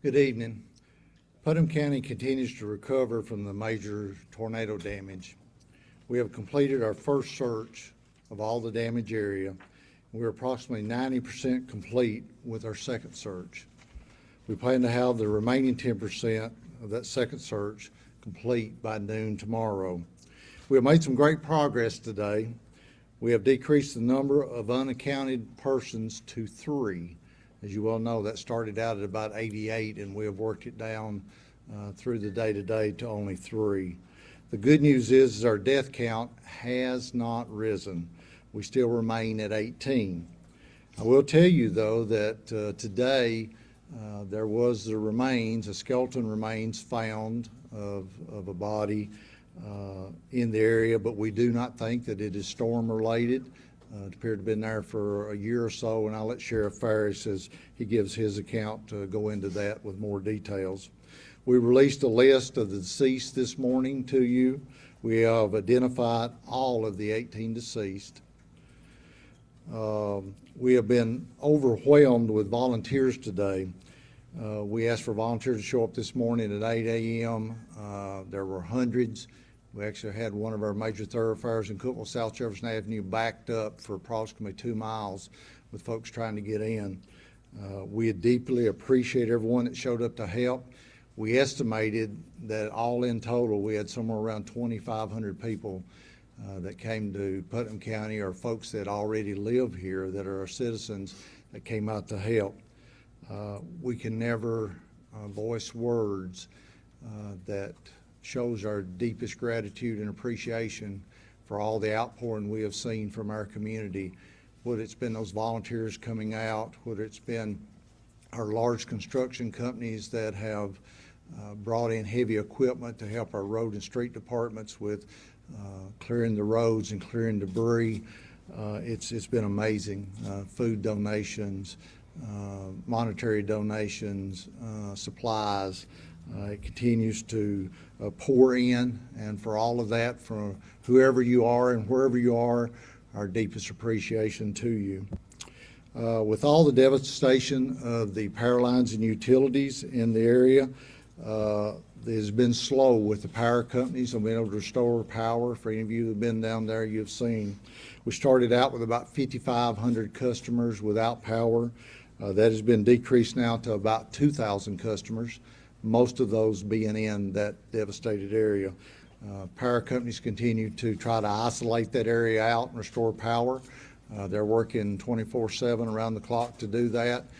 Good evening. Putnam County continues to recover from the major tornado damage. We have completed our first search of all the damaged area. We're approximately 90% complete with our second search. We plan to have the remaining 10% of that second search complete by noon tomorrow. We have made some great progress today. We have decreased the number of unaccounted persons to 3. As you well know, that started out at about 88, and we have worked it down through the day today to only 3. The good news is our death count has not risen. We still remain at 18. I will tell you, though, that today there was a skeleton remains found of a body in the area, but we do not think that it is storm related. It appeared to have been there for a year or so, and I'll let Sheriff Farris, as he gives his account, go into that with more details. We released a list of the deceased this morning to you. We have identified all of the 18 deceased. We have been overwhelmed with volunteers today. We asked for volunteers to show up this morning at 8 a.m. There were hundreds. We actually had one of our major thoroughfares in Cookeville, South Jefferson Avenue, backed up for approximately 2 miles with folks trying to get in. We deeply appreciate everyone that showed up to help. We estimated that all in total, we had somewhere around 2,500 people that came to Putnam County, or folks that already live here that are our citizens that came out to help. We can never voice words that shows our deepest gratitude and appreciation for all the outpouring we have seen from our community, whether it's been those volunteers coming out, whether it's been our large construction companies that have brought in heavy equipment to help our road and street departments with clearing the roads and clearing debris. It's been amazing. Food donations, monetary donations, supplies. It continues to pour in, and for all of that, from whoever you are and wherever you are, our deepest appreciation to you. With all the devastation of the power lines and utilities in the area, it has been slow with the power companies on being able to restore power. For any of you who have been down there, you've seen. We started out with about 5,500 customers without power. That has been decreased now to about 2,000 customers, most of those being in that devastated area. Power companies continue to try to isolate that area out and restore power. They're working 24/7 around the clock to do that.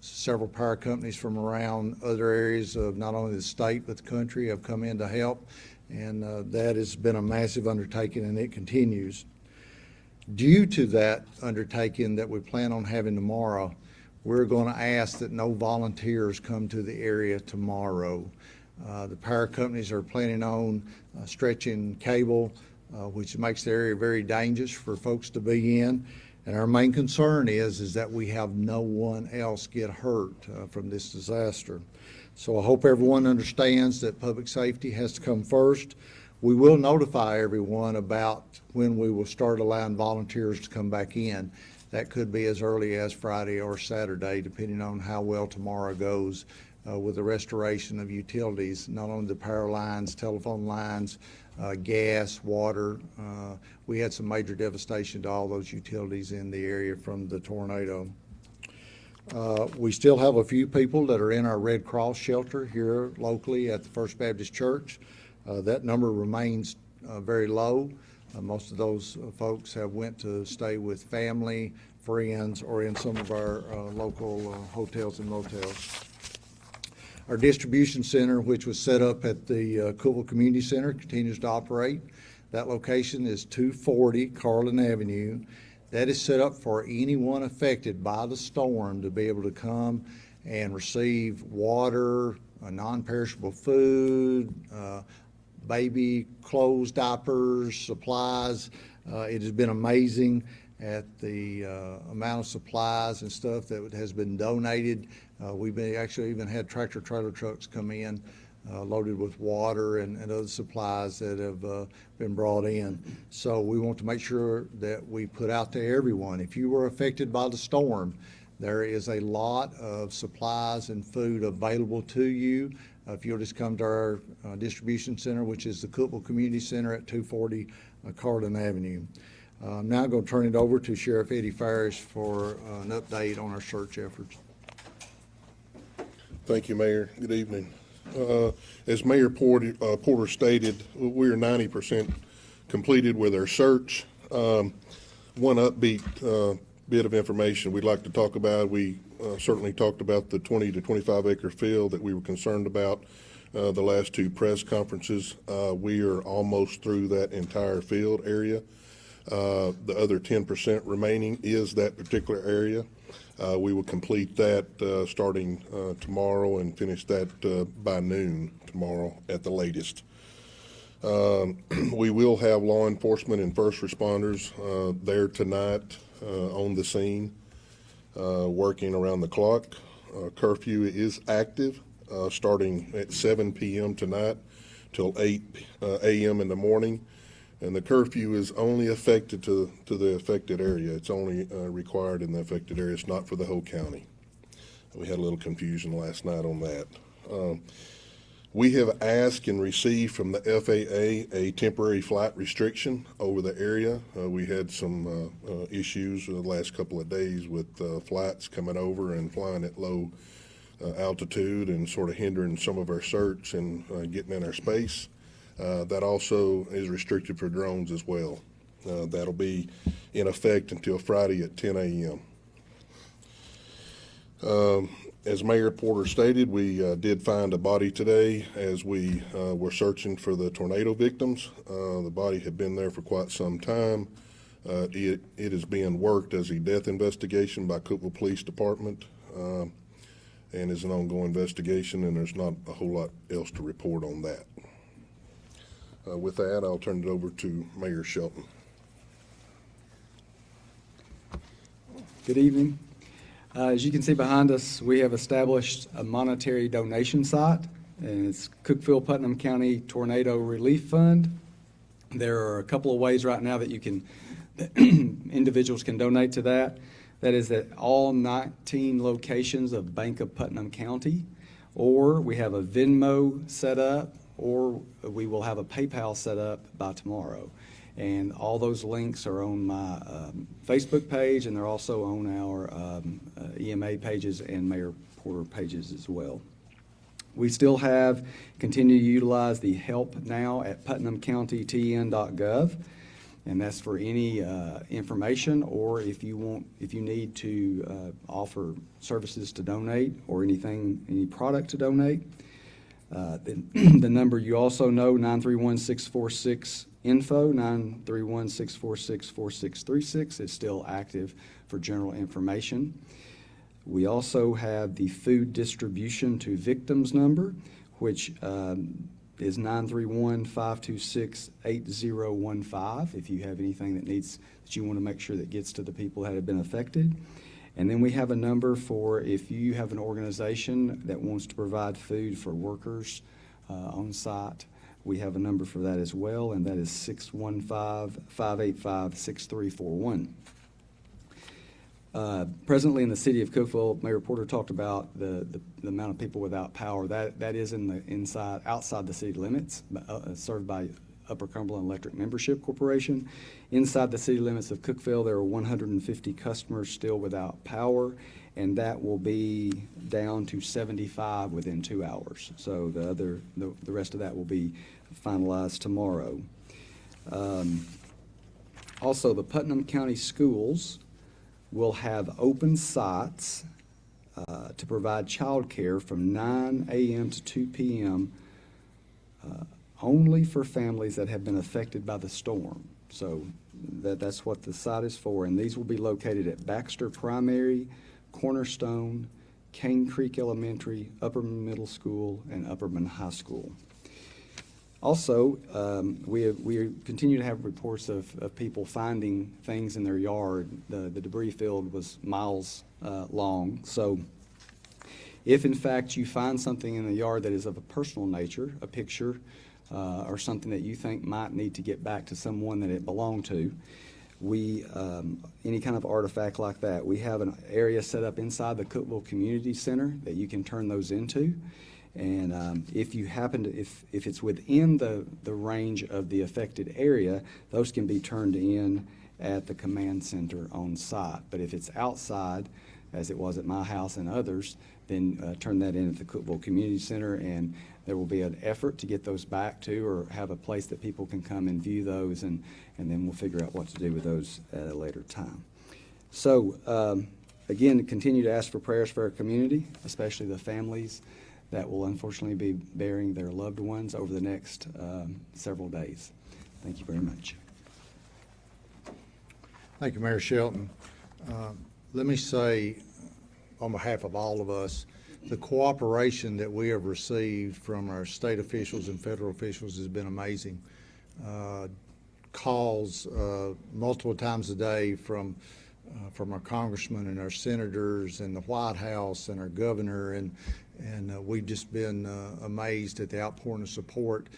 Several power companies from around other areas of not only the state but the country have come in to help, and that has been a massive undertaking, and it continues. Due to that undertaking that we plan on having tomorrow, we're going to ask that no volunteers come to the area tomorrow. The power companies are planning on stretching cable, which makes the area very dangerous for folks to be in. And our main concern is that we have no one else get hurt from this disaster. So I hope everyone understands that public safety has to come first. We will notify everyone about when we will start allowing volunteers to come back in. That could be as early as Friday or Saturday, depending on how well tomorrow goes with the restoration of utilities, not only the power lines, telephone lines, gas, water. We had some major devastation to all those utilities in the area from the tornado. We still have a few people that are in our Red Cross shelter here locally at the First Baptist Church. That number remains very low. Most of those folks have went to stay with family, friends, or in some of our local hotels and motels. Our distribution center, which was set up at the Cookeville Community Center, continues to operate. That location is 240 Carlin Avenue. That is set up for anyone affected by the storm to be able to come and receive water, non-perishable food, baby clothes, diapers, supplies. It has been amazing at the amount of supplies and stuff that has been donated. We've actually even had tractor trailer trucks come in loaded with water and other supplies that have been brought in. So we want to make sure that we put out to everyone, if you were affected by the storm, There is a lot of supplies and food available to you. If you'll just come to our distribution center, which is the Cookeville Community Center at 240 Carlton Avenue. I'm now going to turn it over to Sheriff Eddie Farish for an update on our search efforts. Thank you, Mayor. Good evening. As Mayor Porter stated, we're 90% completed with our search. One upbeat bit of information we'd like to talk about. We certainly talked about the 20 to 25 acre field that we were concerned about the last two press conferences. We are almost through that entire field area. The other 10% remaining is that particular area. We will complete that starting tomorrow and finish that by noon tomorrow at the latest. We will have law enforcement and first responders there tonight on the scene, working around the clock. Curfew is active starting at 7 p.m. tonight till 8 a.m. in the morning. And the curfew is only affected to the affected area. It's only required in the affected area. It's not for the whole county. We had a little confusion last night on that. We have asked and received from the FAA a temporary flight restriction over the area. We had some issues the last couple of days with flights coming over and flying at low altitude and sort of hindering some of our search and getting in our space. That also is restricted for drones as well. That'll be in effect until Friday at 10 a.m. As Mayor Porter stated, we did find a body today as we were searching for the tornado victims. The body had been there for quite some time. It is being worked as a death investigation by Cookeville Police Department and is an ongoing investigation, and there's not a whole lot else to report on that. With that, I'll turn it over to Mayor Shelton. Good evening. As you can see behind us, we have established a monetary donation site, and it's Cookeville Putnam County Tornado Relief Fund. There are a couple of ways right now that you can, individuals can donate to that. That is at all 19 locations of Bank of Putnam County, or we have a Venmo set up, or we will have a PayPal set up by tomorrow. And all those links are on my Facebook page, and they're also on our EMA pages and Mayor Porter pages as well. We still continue to utilize the help now at putnamcountytn.gov, and that's for any information, or if you need to offer services to donate or any product to donate. The number you also know, 931-646-INFO, 931-646-4636, is still active for general information. We also have the food distribution to victims number, which is 931-526-8015, if you have anything that you want to make sure that gets to the people that have been affected. And then we have a number for if you have an organization that wants to provide food for workers on site. We have a number for that as well, and that is 615-585-6341. Presently in the city of Cookeville, Mayor Porter talked about the amount of people without power. That is outside the city limits, served by Upper Cumberland Electric Membership Corporation. Inside the city limits of Cookeville, there are 150 customers still without power, and that will be down to 75 within 2 hours. So the rest of that will be finalized tomorrow. Also, the Putnam County Schools will have open sites to provide child care from 9 a.m. to 2 p.m. Only for families that have been affected by the storm. So that's what the site is for, and these will be located at Baxter Primary, Cornerstone, Cane Creek Elementary, Upperman Middle School, and Upperman High School. Also, we continue to have reports of people finding things in their yard. The debris field was miles long, so if in fact you find something in the yard that is of a personal nature, a picture, or something that you think might need to get back to someone that it belonged to, Any kind of artifact like that, we have an area set up inside the Cookeville Community Center that you can turn those into. And if you happen to, if it's within the range of the affected area, those can be turned in at the command center on site. But if it's outside, as it was at my house and others, then turn that in at the Cookeville Community Center, and there will be an effort to get those back to, or have a place that people can come and view those, and then we'll figure out what to do with those at a later time. So again, continue to ask for prayers for our community, especially the families that will unfortunately be burying their loved ones over the next several days. Thank you very much. Thank you, Mayor Shelton. Let me say, on behalf of all of us, the cooperation that we have received from our state officials and federal officials has been amazing. Calls multiple times a day from our congressmen and our senators and the White House and our governor, and we've just been amazed at the outpouring of support,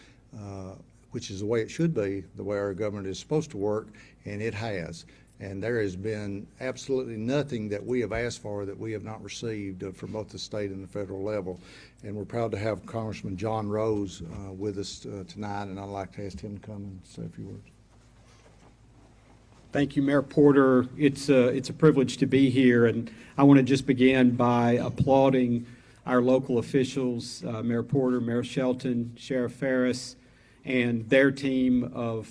which is the way it should be, the way our government is supposed to work, and it has. And there has been absolutely nothing that we have asked for that we have not received from both the state and the federal level. And we're proud to have Congressman John Rose with us tonight, and I'd like to ask him to come and say a few words. Thank you, Mayor Porter. It's a privilege to be here, and I want to just begin by applauding our local officials, Mayor Porter, Mayor Shelton, Sheriff Ferris, and their team of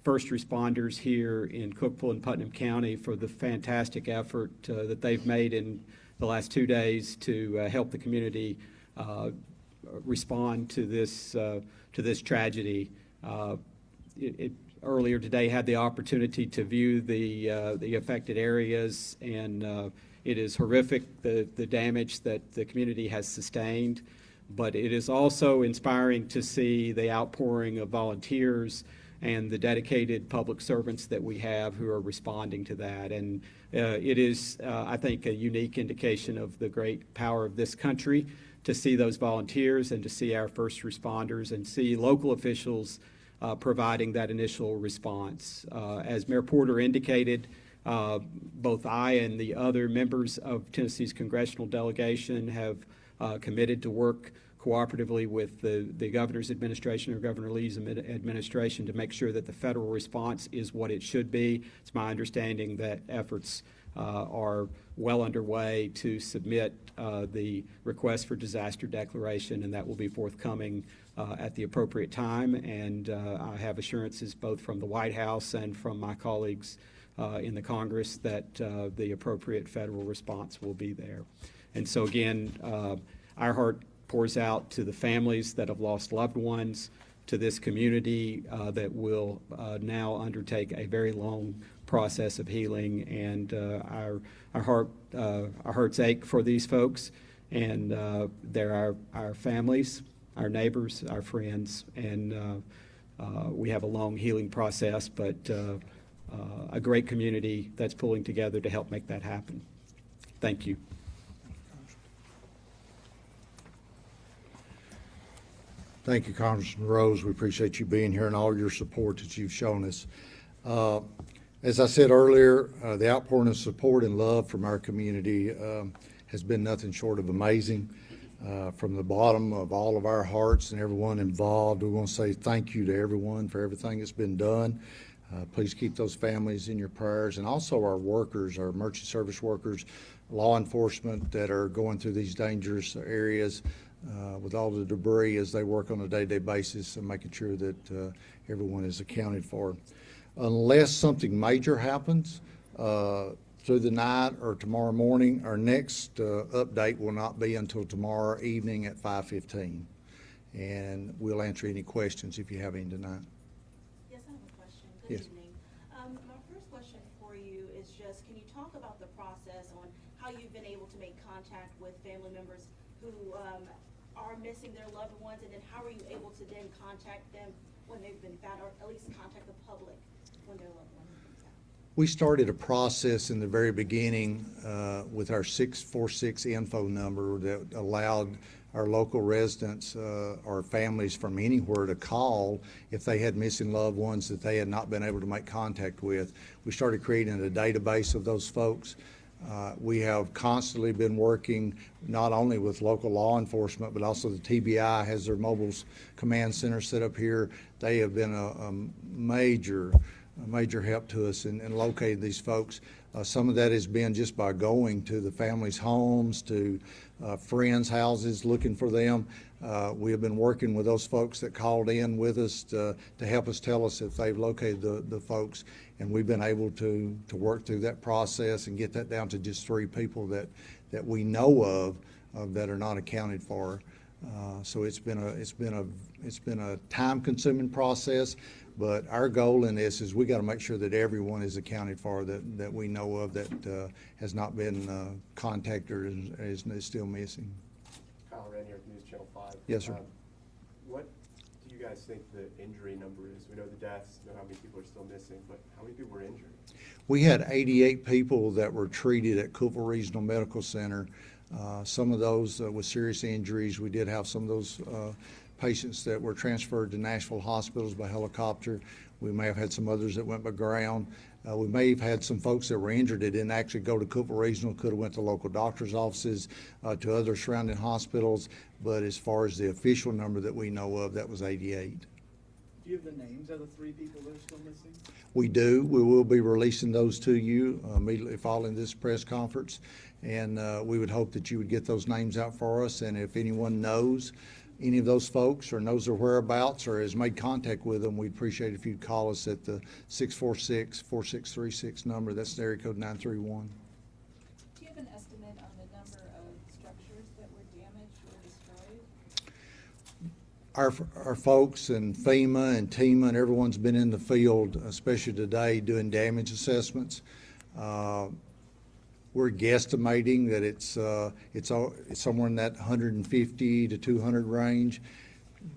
first responders here in Cookeville and Putnam County for the fantastic effort that they've made in the last 2 days to help the community respond to this tragedy. Earlier today had the opportunity to view the affected areas, and it is horrific, the damage that the community has sustained, but it is also inspiring to see the outpouring of volunteers and the dedicated public servants that we have who are responding to that. And it is, I think, a unique indication of the great power of this country to see those volunteers and to see our first responders and see local officials providing that initial response. As Mayor Porter indicated, both I and the other members of Tennessee's congressional delegation have committed to work cooperatively with the governor's administration, or Governor Lee's administration, to make sure that the federal response is what it should be. It's my understanding that efforts are well underway to submit the request for disaster declaration, and that will be forthcoming at the appropriate time. And I have assurances both from the White House and from my colleagues in the Congress that the appropriate federal response will be there. And so again, our heart pours out to the families that have lost loved ones, to this community that will now undertake a very long process of healing, and our hearts ache for these folks, and they're our families, our neighbors, our friends, and we have a long healing process, but a great community that's pulling together to help make that happen. Thank you. Thank you, Congressman Rose. We appreciate you being here and all your support that you've shown us. As I said earlier, the outpouring of support and love from our community has been nothing short of amazing. From the bottom of all of our hearts and everyone involved, we want to say thank you to everyone for everything that's been done. Please keep those families in your prayers, and also our workers, our emergency service workers, law enforcement that are going through these dangerous areas with all the debris as they work on a day-to-day basis, and making sure that everyone is accounted for. Unless something major happens through the night or tomorrow morning, our next update will not be until tomorrow evening at 5:15. And we'll answer any questions if you have any tonight. Yes, I have a question. Good Yes. evening. My first question for you is just, can you talk about the process on how you've been able to make contact with family members who are missing their loved ones, and then how are you able to then contact them when they've been found, or at least contact the public when their loved ones have been found? We started a process in the very beginning with our 646 info number that allowed our local residents or families from anywhere to call if they had missing loved ones that they had not been able to make contact with. We started creating a database of those folks. We have constantly been working not only with local law enforcement, but also the TBI has their mobile command center set up here. They have been a major help to us in locating these folks. Some of that has been just by going to the families' homes, to friends' houses, looking for them. We have been working with those folks that called in with us to help us tell us if they've located the folks, and we've been able to work through that process and get that down to just 3 people that we know of that are not accounted for. So it's been a time-consuming process, but our goal in this is we got to make sure that everyone is accounted for that we know of that has not been contacted or is still missing. Kyle Wren here with News Channel 5. Yes, sir. What do you guys think the injury number is? We know the deaths, know how many people are still missing, but how many people were injured? We had 88 people that were treated at Cookville Regional Medical Center. Some of those with serious injuries. We did have some of those patients that were transferred to Nashville hospitals by helicopter. We may have had some others that went by ground. We may have had some folks that were injured that didn't actually go to Cookville Regional, could have went to local doctor's offices, to other surrounding hospitals. But as far as the official number that we know of, that was 88. Do you have the names of the 3 people that are still missing? We do. We will be releasing those to you immediately following this press conference. And we would hope that you would get those names out for us. And if anyone knows any of those folks or knows their whereabouts or has made contact with them, we'd appreciate if you'd call us at the 646-4636 number. That's the area code 931. Do you have an estimate on the number of structures that were damaged or destroyed? Our folks and FEMA and TEMA and everyone's been in the field, especially today, doing damage assessments. We're guesstimating that it's somewhere in that 150 to 200 range,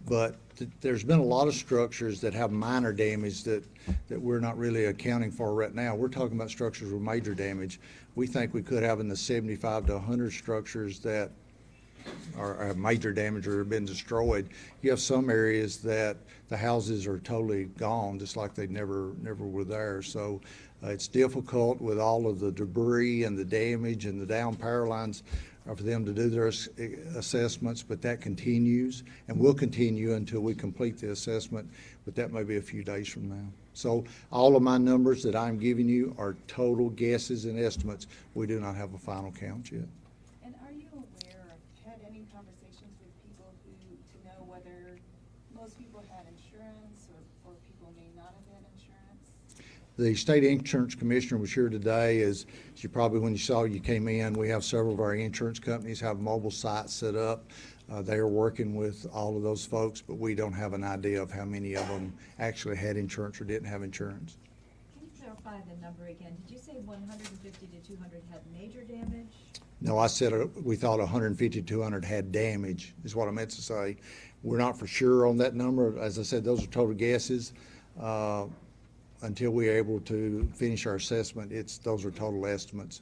but there's been a lot of structures that have minor damage that we're not really accounting for right now. We're talking about structures with major damage. We think we could have in the 75 to 100 structures that have major damage or have been destroyed. You have some areas that the houses are totally gone, just like they never were there. So it's difficult with all of the debris and the damage and the down power lines for them to do their assessments, but that continues and will continue until we complete the assessment, but that may be a few days from now. So all of my numbers that I'm giving you are total guesses and estimates. We do not have a final count yet. And are you aware or had any conversations with people to know whether most people had insurance or people may not have had insurance? The state insurance commissioner was here today. As you probably, when you came in, we have several of our insurance companies have mobile sites set up. They are working with all of those folks, but we don't have an idea of how many of them actually had insurance or didn't have insurance. Can you clarify the number again? Did you say 150 to 200 had major damage? No, I said we thought 150 to 200 had damage, is what I meant to say. We're not for sure on that number. As I said, those are total guesses. Until we're able to finish our assessment, those are total estimates.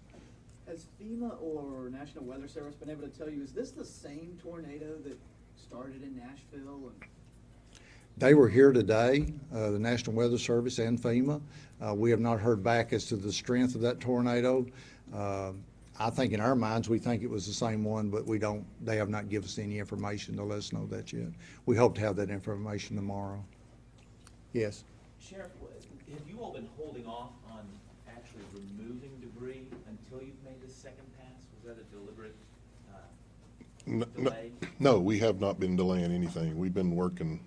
Has FEMA or National Weather Service been able to tell you, is this the same tornado that started in Nashville? They were here today, the National Weather Service and FEMA. We have not heard back as to the strength of that tornado. I think in our minds, we think it was the same one, but they have not given us any information to let us know that yet. We hope to have that information tomorrow. Yes? Sheriff, have you all been holding off on actually removing debris until you've made this second pass? Was that a deliberate delay? No, we have not been delaying anything. We've been working